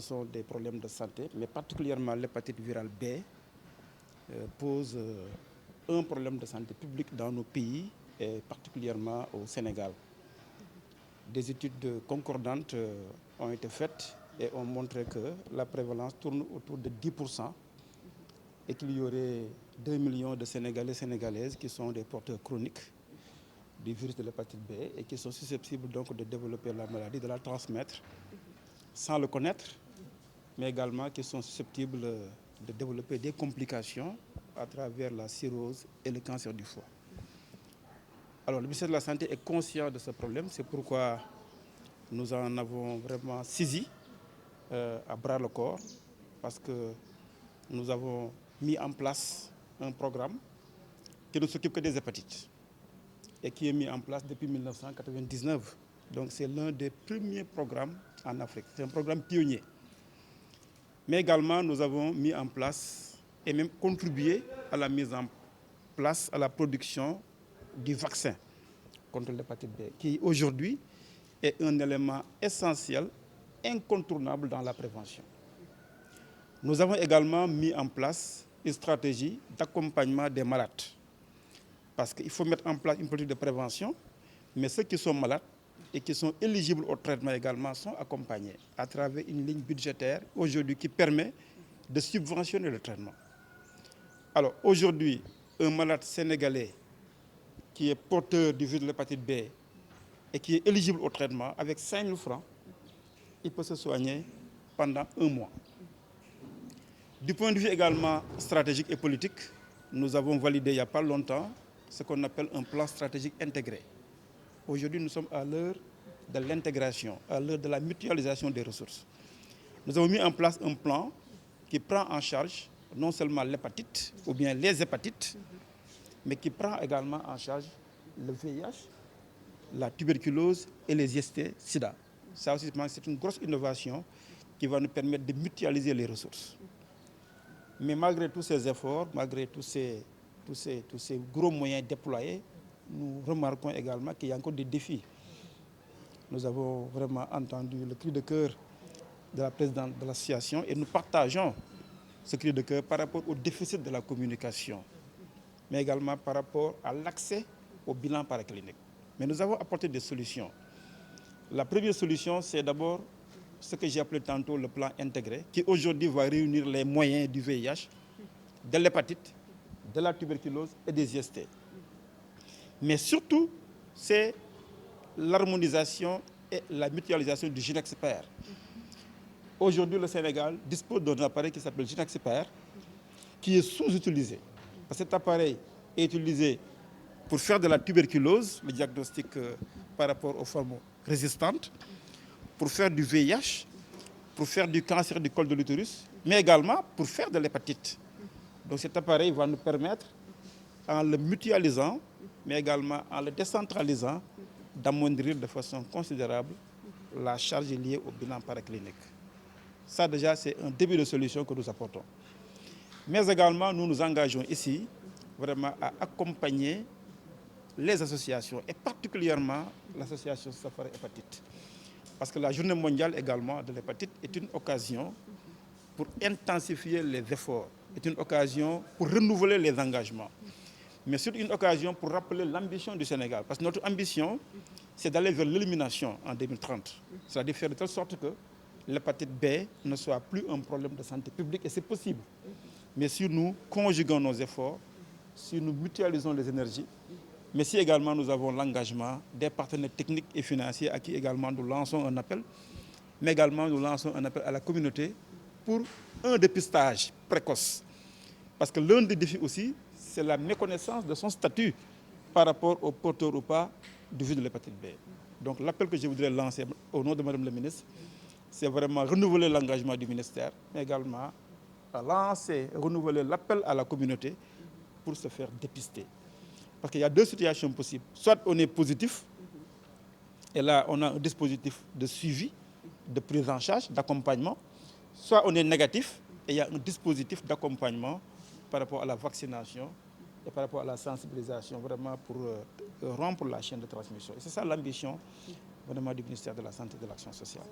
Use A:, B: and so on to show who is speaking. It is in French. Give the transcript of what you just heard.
A: sont des problèmes de santé, mais particulièrement l'hépatite virale B pose un problème de santé publique dans nos pays et particulièrement au Sénégal. Des études concordantes ont été faites et ont montré que la prévalence tourne autour de 10% et qu'il y aurait 2 millions de Sénégalais et Sénégalaises qui sont des porteurs chroniques du virus de l'hépatite B et qui sont susceptibles donc de développer la maladie, de la transmettre sans le connaître, mais également qui sont susceptibles de développer des complications à travers la cirrhose et le cancer du foie. Alors le ministère de la Santé est conscient de ce problème, c'est pourquoi nous en avons vraiment saisi à bras le corps, parce que nous avons mis en place un programme qui ne s'occupe que des hépatites et qui est mis en place depuis 1999. Donc c'est l'un des premiers programmes en Afrique. C'est un programme pionnier. Mais également, nous avons mis en place et même contribué à la mise en place, à la production du vaccin contre l'hépatite B, qui aujourd'hui est un élément essentiel, incontournable dans la prévention. Nous avons également mis en place une stratégie d'accompagnement des malades. Parce qu'il faut mettre en place une politique de prévention, mais ceux qui sont malades et qui sont éligibles au traitement également sont accompagnés à travers une ligne budgétaire aujourd'hui qui permet de subventionner le traitement. Alors aujourd'hui, un malade sénégalais qui est porteur du virus de l'hépatite B et qui est éligible au traitement, avec 5 000 francs, il peut se soigner pendant 1 mois. Du point de vue également stratégique et politique, nous avons validé il n'y a pas longtemps ce qu'on appelle un plan stratégique intégré. Aujourd'hui, nous sommes à l'heure de l'intégration, à l'heure de la mutualisation des ressources. Nous avons mis en place un plan qui prend en charge non seulement l'hépatite ou bien les hépatites, mais qui prend également en charge le VIH, la tuberculose et les IST-Sida. Ça aussi, c'est une grosse innovation qui va nous permettre de mutualiser les ressources. Mais malgré tous ces efforts, malgré tous ces gros moyens déployés, nous remarquons également qu'il y a encore des défis. Nous avons vraiment entendu le cri de cœur de la présidente de l'association et nous partageons ce cri de cœur par rapport au déficit de la communication, mais également par rapport à l'accès au bilan paraclinique. Mais nous avons apporté des solutions. La première solution, c'est d'abord ce que j'ai appelé tantôt le plan intégré, qui aujourd'hui va réunir les moyens du VIH, de l'hépatite, de la tuberculose et des IST. Mais surtout, c'est l'harmonisation et la mutualisation du Ginexpert. Aujourd'hui, le Sénégal dispose d'un appareil qui s'appelle Ginexpert, qui est sous-utilisé. Cet appareil est utilisé pour faire de la tuberculose, le diagnostic par rapport aux formes résistantes, pour faire du VIH, pour faire du cancer du col de l'utérus, mais également pour faire de l'hépatite. Donc cet appareil va nous permettre, en le mutualisant, mais également en le décentralisant, d'amoindrir de façon considérable la charge liée au bilan paraclinique. Ça déjà, c'est un début de solution que nous apportons. Mais également, nous nous engageons ici vraiment à accompagner les associations, et particulièrement l'association Safari Hépatite. Parce que la journée mondiale également de l'hépatite est une occasion pour intensifier les efforts, est une occasion pour renouveler les engagements. Mais surtout une occasion pour rappeler l'ambition du Sénégal. Parce que notre ambition, c'est d'aller vers l'élimination en 2030. C'est-à-dire faire de telle sorte que l'hépatite B ne soit plus un problème de santé publique, et c'est possible. Mais si nous conjuguons nos efforts, si nous mutualisons les énergies, mais si également nous avons l'engagement des partenaires techniques et financiers à qui également nous lançons un appel, mais également nous lançons un appel à la communauté pour un dépistage précoce. Parce que l'un des défis aussi, c'est la méconnaissance de son statut par rapport au porteur ou pas du virus de l'hépatite B. Donc l'appel que je voudrais lancer au nom de Madame la Ministre, c'est vraiment renouveler l'engagement du ministère, mais également renouveler l'appel à la communauté pour se faire dépister. Parce qu'il y a 2 situations possibles. Soit on est positif, et là on a un dispositif de suivi, de prise en charge, d'accompagnement. Soit on est négatif, et il y a un dispositif d'accompagnement par rapport à la vaccination et par rapport à la sensibilisation, vraiment pour rompre la chaîne de transmission. Et c'est ça l'ambition vraiment du ministère de la Santé et de l'Action sociale.